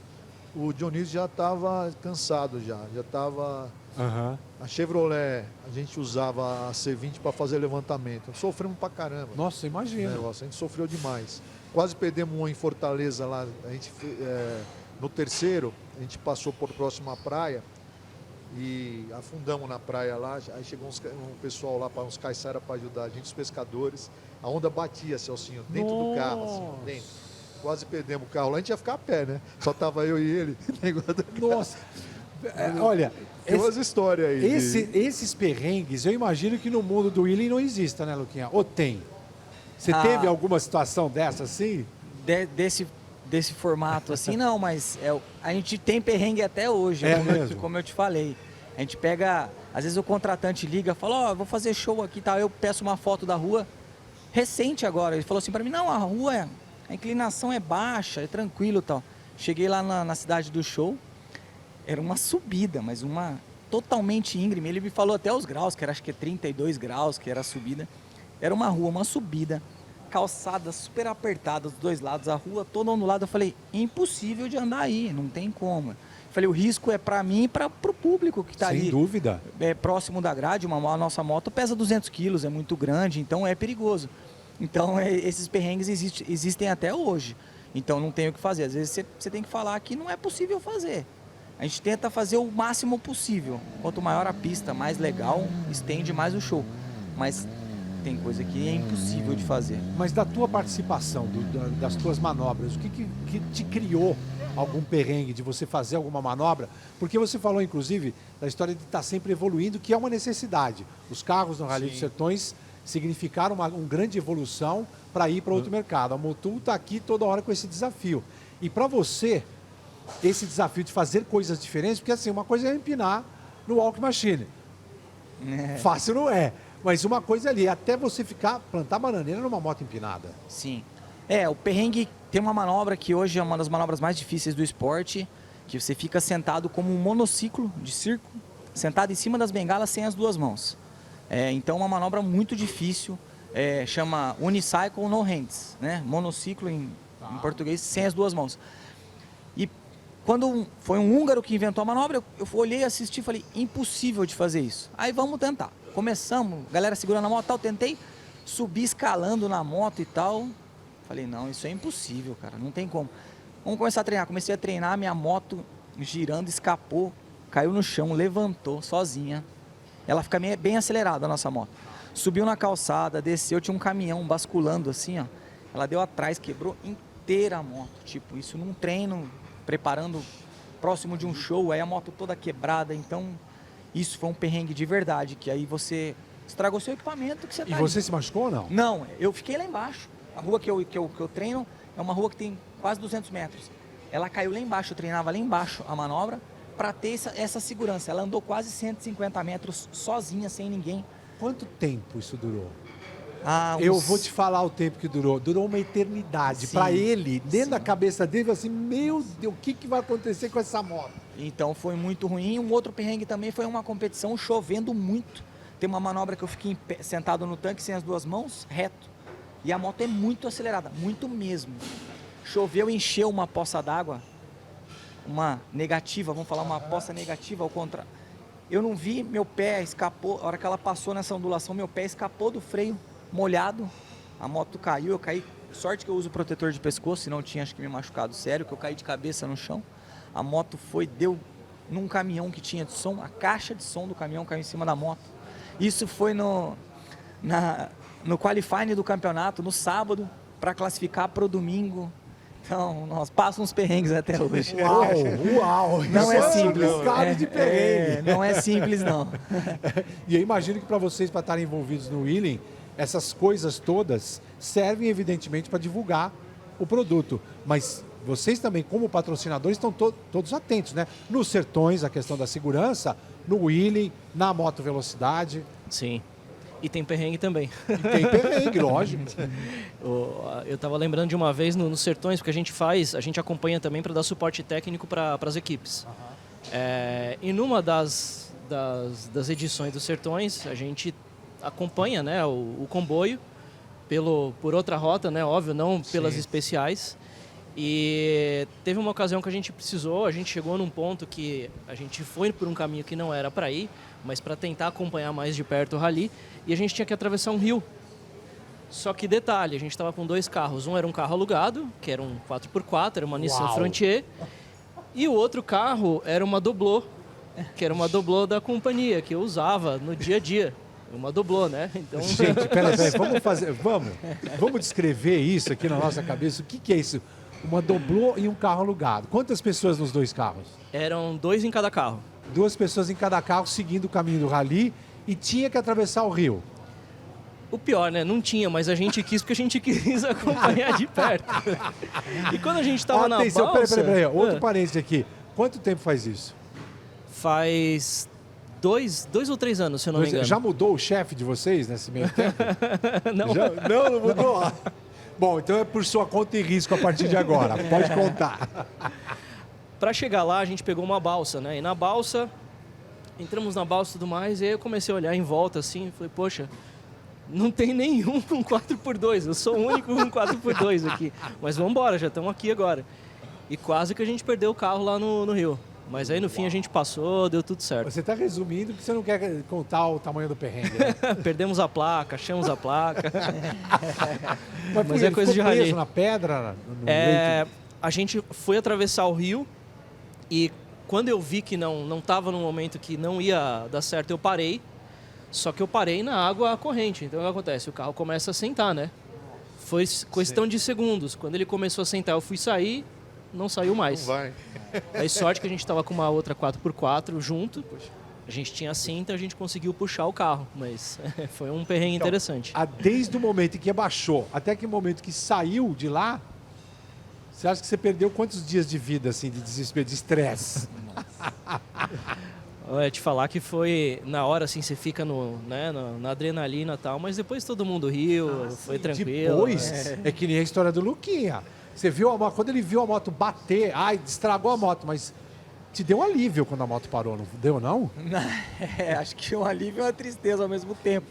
o Dionísio já estava cansado já estava... A Chevrolet, a gente usava a C20 para fazer levantamento. Sofremos pra caramba. Nossa, imagina. A gente sofreu demais. Quase perdemos uma em Fortaleza lá, a gente, no terceiro, a gente passou por próximo à praia, e afundamos na praia lá, aí chegou um pessoal lá, uns caiçara para ajudar a gente, os pescadores. A onda batia, Celcinho, dentro do carro, assim, dentro. Quase perdemos o carro lá, a gente ia ficar a pé, né? Só tava eu e ele. Nossa, olha, tem umas histórias aí. Esses perrengues, eu imagino que no mundo do wheeling não exista, né, Luquinha? Ou tem? Você teve alguma situação dessa assim? Desse formato assim, não, mas a gente tem perrengue até hoje, como eu te falei. A gente pega, às vezes o contratante liga, fala, vou fazer show aqui e tal, eu peço uma foto da rua, recente agora, ele falou assim para mim, não, a rua, a inclinação é baixa, é tranquilo e tal. Cheguei lá na cidade do show, era uma subida, mas uma totalmente íngreme, ele me falou até os graus, que era acho que 32 graus, que era a subida. Era uma rua, uma subida, calçada super apertada dos dois lados, a rua toda ondulada. Eu falei, impossível de andar aí, não tem como. Eu falei, o risco é para mim e para o público que está ali. Sem dúvida. Próximo da grade, a nossa moto pesa 200 quilos, é muito grande, então é perigoso. Então esses perrengues existem até hoje. Então não tem o que fazer. Às vezes você tem que falar que não é possível fazer. A gente tenta fazer o máximo possível. Quanto maior a pista, mais legal, estende mais o show. Mas tem coisa que é impossível de fazer. Mas da tua participação, das tuas manobras, o que te criou algum perrengue de você fazer alguma manobra? Porque você falou, inclusive, da história de estar sempre evoluindo, que é uma necessidade. Os carros no Rally dos Sertões significaram uma grande evolução para ir para outro mercado. A Motul está aqui toda hora com esse desafio. E para você, esse desafio de fazer coisas diferentes, porque assim, uma coisa é empinar no walk machine. Fácil não é. Mas uma coisa ali, até você plantar bananeira numa moto empinada. Sim. O perrengue tem uma manobra que hoje é uma das manobras mais difíceis do esporte, que você fica sentado como um monociclo de circo, sentado em cima das bengalas sem as duas mãos. Então é uma manobra muito difícil, chama Unicycle No Hands, né? Monociclo em português, sem as duas mãos. E quando foi um húngaro que inventou a manobra, eu olhei, assisti e falei, impossível de fazer isso. Aí vamos tentar. Começamos, galera segurando a moto e tal, tentei subir escalando na moto e tal. Falei, não, isso é impossível, cara, não tem como. Vamos começar a treinar. Comecei a treinar, minha moto girando, escapou, caiu no chão, levantou sozinha. Ela fica bem acelerada, a nossa moto. Subiu na calçada, desceu, tinha um caminhão basculando assim, ó. Ela deu atrás, quebrou inteira a moto. Tipo, isso num treino, preparando próximo de um show, aí a moto toda quebrada, então... Isso foi um perrengue de verdade, que aí você estragou seu equipamento que você tá. E você se machucou ou não? Não, eu fiquei lá embaixo. A rua que eu treino é uma rua que tem quase 200 metros. ela caiu lá embaixo, eu treinava lá embaixo a manobra para ter essa segurança. Ela andou quase 150 metros sozinha, sem ninguém. Quanto tempo isso durou? Uns... Eu vou te falar o tempo que durou. Durou uma eternidade. Para ele, dentro da cabeça dele, assim, meu Deus, o que vai acontecer com essa moto? Então foi muito ruim. Um outro perrengue também foi uma competição chovendo muito. Tem uma manobra que eu fiquei sentado no tanque sem as duas mãos, reto. E a moto é muito acelerada, muito mesmo. Choveu, encheu uma poça d'água, uma negativa, vamos falar uma poça negativa ao contrário. Eu não vi, meu pé escapou, a hora que ela passou nessa ondulação, meu pé escapou do freio, molhado. A moto caiu, eu caí. Sorte que eu uso protetor de pescoço, senão tinha acho que me machucado sério, que eu caí de cabeça no chão. A moto deu num caminhão que tinha de som, a caixa de som do caminhão caiu em cima da moto. Isso foi no qualifying do campeonato, no sábado, para classificar para o domingo. Então, nós passamos uns perrengues até hoje. Uau! Não é simples. De perrengue. Não é simples, não. E eu imagino que para vocês, para estarem envolvidos no wheeling, essas coisas todas servem, evidentemente, para divulgar o produto. Mas vocês também, como patrocinadores, estão todos atentos, né? Nos Sertões, a questão da segurança, no wheeling, na moto velocidade. Sim. E tem perrengue também. E tem perrengue, lógico. Eu estava lembrando de uma vez nos Sertões, porque a gente acompanha também para dar suporte técnico para as equipes. E numa das edições dos Sertões, a gente acompanha, né, o comboio por outra rota, né, óbvio, não pelas especiais. E teve uma ocasião que a gente chegou num ponto que a gente foi por um caminho que não era para ir, mas para tentar acompanhar mais de perto o rally, e a gente tinha que atravessar um rio. Só que detalhe, a gente estava com 2 carros. Um era um carro alugado, que era um 4x4, era uma Nissan Frontier, e o outro carro era uma doblô, que era uma doblô da companhia, que eu usava no dia a dia. Uma doblô, né? Então... Gente, peraí, vamos descrever isso aqui na nossa cabeça. O que é isso? Uma doblô e um carro alugado. Quantas pessoas nos 2 carros? Eram 2 em cada carro. 2 pessoas em cada carro seguindo o caminho do rally e tinha que atravessar o rio. O pior, né? Não tinha, mas a gente quis porque a gente quis acompanhar de perto. E quando a gente estava na balsa... Peraí. Outro parênteses aqui. Quanto tempo faz isso? Faz 2 ou 3 anos, se eu não me engano. Já mudou o chefe de vocês nesse meio tempo? Não. Não mudou. Bom, então é por sua conta e risco a partir de agora. Pode contar. Para chegar lá, a gente pegou uma balsa, né? E na balsa, entramos na balsa e tudo mais, e aí eu comecei a olhar em volta assim, falei, poxa, não tem nenhum com 4x2, eu sou o único com 4x2 aqui. Mas vamos embora, já estamos aqui agora. E quase que a gente perdeu o carro lá no rio. Mas aí no fim a gente passou, deu tudo certo. Você está resumindo que você não quer contar o tamanho do perrengue, né? Perdemos a placa, achamos a placa. Mas é coisa de rally. Na pedra? A gente foi atravessar o rio e quando eu vi que não estava no momento que não ia dar certo, eu parei. Só que eu parei na água corrente. Então o que acontece? O carro começa a sentar, né? Foi questão de segundos. Quando ele começou a sentar, eu fui sair, não saiu mais. Não vai. Aí sorte que a gente estava com uma outra 4x4 junto. A gente tinha cinta, a gente conseguiu puxar o carro, mas foi um perrengue interessante. Desde o momento em que abaixou até que momento que saiu de lá, você acha que você perdeu quantos dias de vida, assim, de desespero, de estresse? Eu ia te falar que foi, na hora, assim, você fica na adrenalina e tal, mas depois todo mundo riu, foi tranquilo. Depois, é que nem a história do Luquinha. Você viu quando ele viu a moto bater, estragou a moto, mas te deu um alívio quando a moto parou, não deu, não? Acho que um alívio e uma tristeza ao mesmo tempo.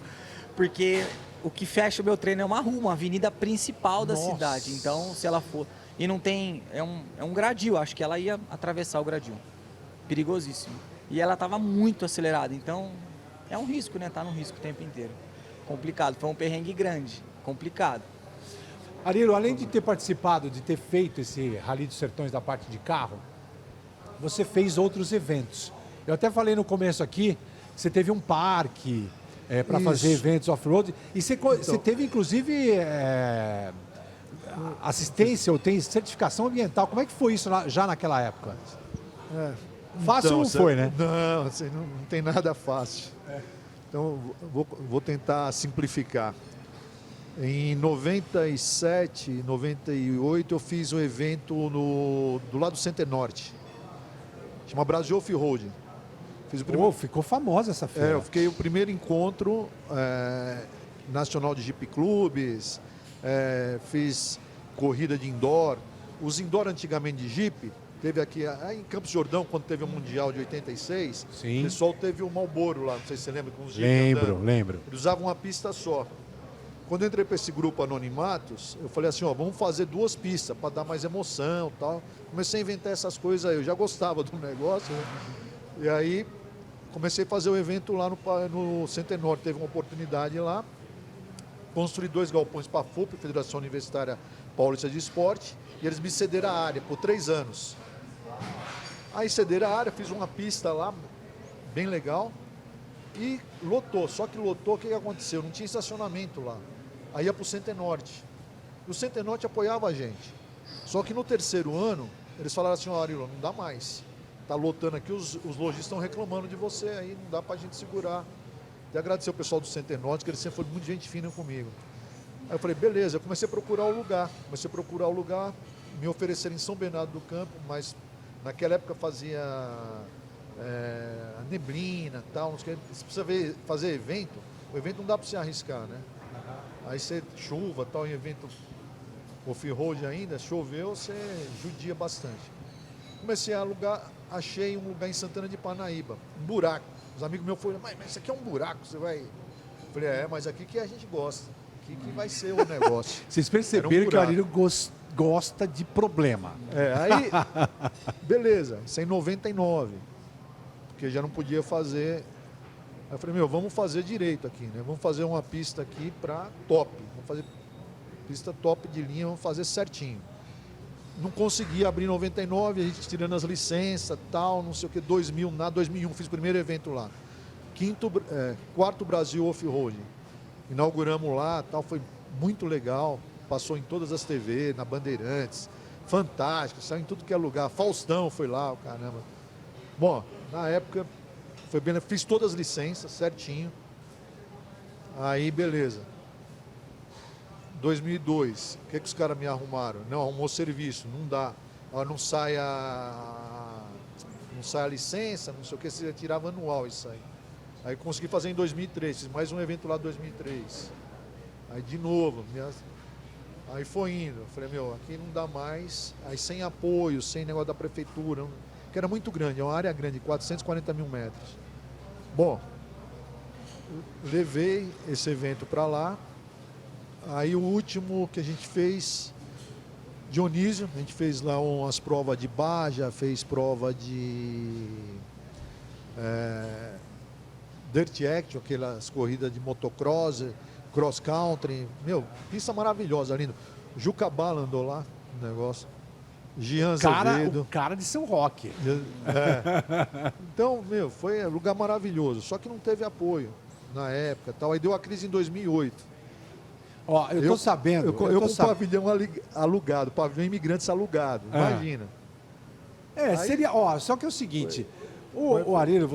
Porque o que fecha o meu treino é uma rua, uma avenida principal da cidade. Então, se ela for... E não tem... É um gradil, acho que ela ia atravessar o gradil. Perigosíssimo. E ela estava muito acelerada, então é um risco, né? Tá no risco o tempo inteiro. Complicado, foi um perrengue grande, complicado. Arilo, além de ter participado, de ter feito esse Rally dos Sertões da parte de carro, você fez outros eventos. Eu até falei no começo aqui, você teve um parque para fazer eventos off-road. E você teve, inclusive, assistência ou tem certificação ambiental. Como é que foi isso já naquela época? Fácil Então, não foi, né? Não, assim, não tem nada fácil. Então, vou tentar simplificar. Em 97, 98, eu fiz um evento do lado do Center Norte. Chama Brasil Off-Road. Ficou famosa essa feira. Eu fiquei o primeiro encontro nacional de Jeep Clubes, fiz corrida de indoor. Os indoor antigamente de Jeep, teve aqui em Campos Jordão, quando teve o Mundial de 86, Sim. o pessoal teve o Marlboro lá, não sei se você lembra, com os Jeep Lembro. Eles usavam uma pista só. Quando eu entrei para esse grupo Anonimatos, eu falei assim, vamos fazer 2 pistas para dar mais emoção e tal. Comecei a inventar essas coisas aí, eu já gostava do negócio, né? E aí comecei a fazer o evento lá no Center Norte, teve uma oportunidade lá, construí 2 galpões para a FUP, Federação Universitária Paulista de Esporte, e eles me cederam a área por 3 anos. Aí cederam a área, fiz uma pista lá, bem legal, e lotou. Só que lotou, o que aconteceu? Não tinha estacionamento lá. Aí ia para o Center Norte. E o Center Norte apoiava a gente. Só que no 3º ano, eles falaram assim, Arilo, não dá mais. Tá lotando aqui, os lojistas estão reclamando de você aí, não dá pra gente segurar. Até agradecer o pessoal do Center Norte, que eles sempre foram muito gente fina comigo. Aí eu falei, beleza, eu comecei a procurar o lugar. Me ofereceram em São Bernardo do Campo, mas naquela época fazia neblina e tal. Você precisa fazer evento, o evento não dá para você arriscar, né? Aí você chuva, tal, em evento off-road ainda, choveu, você judia bastante. Comecei a alugar, achei um lugar em Santana de Parnaíba, um buraco. Os amigos meus falaram, mas isso aqui é um buraco, você vai... Eu falei, mas aqui que a gente gosta, aqui que vai ser o negócio. Vocês perceberam que o Arilo gosta de problema. Aí, beleza, isso é em 99, porque já não podia fazer. Aí eu falei, vamos fazer direito aqui, né? Vamos fazer uma pista aqui para top, vamos fazer pista top de linha, vamos fazer certinho. Não consegui abrir em 99, a gente tirando as licenças, tal, não sei o que, 2001, fiz o primeiro evento lá. 4º Brasil Off-Road. Inauguramos lá, tal, foi muito legal, passou em todas as TV, na Bandeirantes, fantástico, saiu em tudo que é lugar. Faustão foi lá, o caramba. Bom, na época, foi bem, fiz todas as licenças, certinho. Aí, beleza. 2002, o que os caras me arrumaram? Não, arrumou serviço, não dá. Não sai a licença, não sei o que, você tirava anual isso aí. Aí consegui fazer em 2003, fiz mais um evento lá em 2003. Aí de novo, aí foi indo. Eu falei, aqui não dá mais. Aí sem apoio, sem negócio da prefeitura, que era muito grande, é uma área grande, 440 mil metros. Bom, levei esse evento para lá. Aí o último que a gente fez, Dionísio, a gente fez lá umas provas de Baja, fez prova de Dirt Action, aquelas corridas de motocross, cross country, pista maravilhosa, lindo. Juca Bala andou lá, no negócio. Gian Azevedo. O cara de São Roque. Então, foi um lugar maravilhoso, só que não teve apoio na época, tal. Aí deu a crise em 2008. Eu tô sabendo. Eu com um pavilhão alugado, pavilhão imigrantes alugado, imagina. Seria, só que é o seguinte, o Arilo,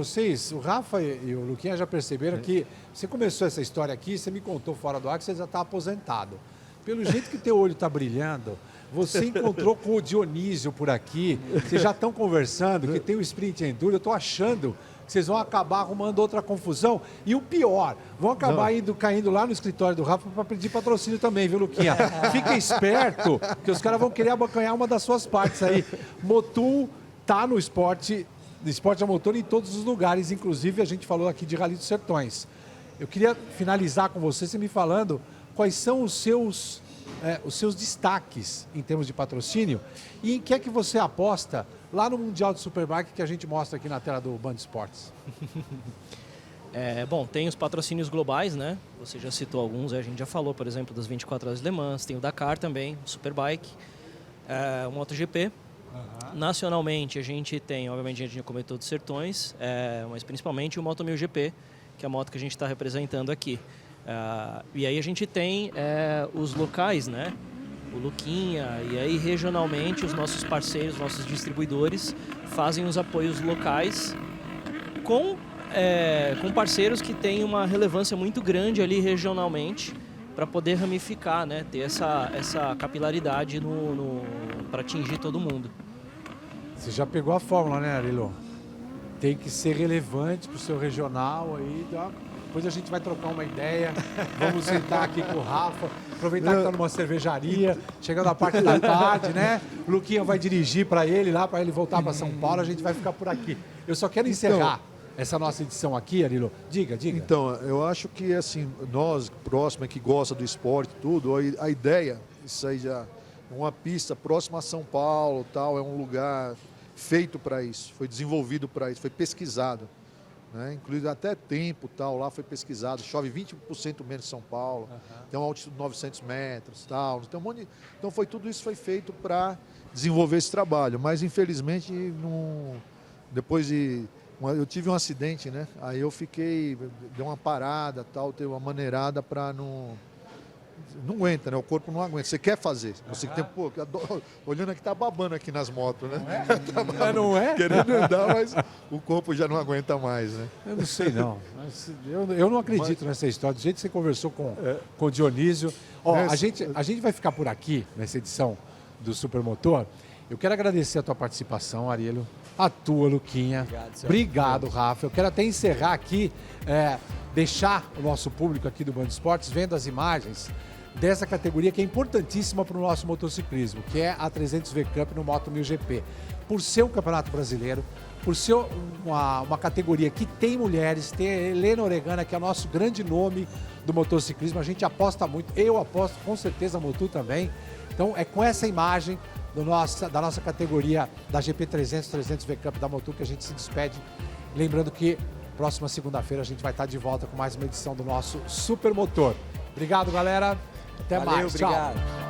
o Rafa e o Luquinha já perceberam que você começou essa história aqui, você me contou fora do ar que você já está aposentado. Pelo jeito que teu olho está brilhando, você encontrou com o Dionísio por aqui, vocês já estão conversando, que tem o Sprint Enduro, eu estou achando que vocês vão acabar arrumando outra confusão. E o pior, vão acabar caindo lá no escritório do Rafa para pedir patrocínio também, viu, Luquinha? Fica esperto, que os caras vão querer abocanhar uma das suas partes aí. Motul tá no esporte a motor em todos os lugares, inclusive a gente falou aqui de Rally dos Sertões. Eu queria finalizar com você me falando quais são os seus destaques em termos de patrocínio e em que é que você aposta lá no Mundial de Superbike que a gente mostra aqui na tela do Band Esportes. Bom, tem os patrocínios globais, né? Você já citou alguns, a gente já falou, por exemplo, das 24 horas de Le Mans, tem o Dakar também, o Superbike, o MotoGP. Nacionalmente, a gente tem, obviamente, a gente já comentou dos Sertões, mas principalmente o Moto 1000 GP, que é a moto que a gente está representando aqui. E aí a gente tem os locais, né? O Luquinha, e aí regionalmente os nossos parceiros, nossos distribuidores fazem os apoios locais com parceiros que têm uma relevância muito grande ali regionalmente, para poder ramificar, né? Ter essa capilaridade para atingir todo mundo. Você já pegou a fórmula, né, Arilo? Tem que ser relevante para o seu regional aí. Depois a gente vai trocar uma ideia. Vamos sentar aqui com o Rafa. Aproveitar que está numa cervejaria, chegando a parte da tarde, né? O Luquinha vai dirigir para ele lá, para ele voltar para São Paulo. A gente vai ficar por aqui. Eu só quero encerrar essa nossa edição aqui, Arilo. Diga. Então, eu acho que assim, nós, próximo, que gosta do esporte e tudo, a ideia, isso aí já é uma pista próxima a São Paulo, tal, é um lugar feito para isso, foi desenvolvido para isso, foi pesquisado, né? Inclusive até tempo tal, lá foi pesquisado, chove 20% menos em São Paulo, tem uma altitude de 900 metros, tal, tem um monte de... Então tudo isso foi feito para desenvolver esse trabalho, mas infelizmente depois de... Eu tive um acidente, né? Aí eu deu uma parada, tal, teve uma maneirada para não aguenta, né? O corpo não aguenta. Você quer fazer. Você tem, olhando aqui, tá babando aqui nas motos, né? Não é? Querendo andar, mas o corpo já não aguenta mais, né? Eu não sei, não. Eu não acredito nessa história. Do jeito que você conversou com o Dionísio. Ó, a gente vai ficar por aqui, nessa edição do Supermotor. Eu quero agradecer a tua participação, Arilo. A tua, Luquinha. Obrigado, Rafa. Eu quero até encerrar aqui, deixar o nosso público aqui do Band Esportes vendo as imagens dessa categoria que é importantíssima para o nosso motociclismo, que é a 300V Cup no Moto 1000 GP. Por ser um campeonato brasileiro, por ser uma categoria que tem mulheres, tem a Helena Oregana, que é o nosso grande nome do motociclismo, a gente aposta muito, eu aposto, com certeza a Motu também. Então é com essa imagem da nossa categoria da GP300, 300V Cup da Motu que a gente se despede. Lembrando que próxima segunda-feira a gente vai estar de volta com mais uma edição do nosso Supermotor. Obrigado, galera. Até mais. Obrigado. Tchau.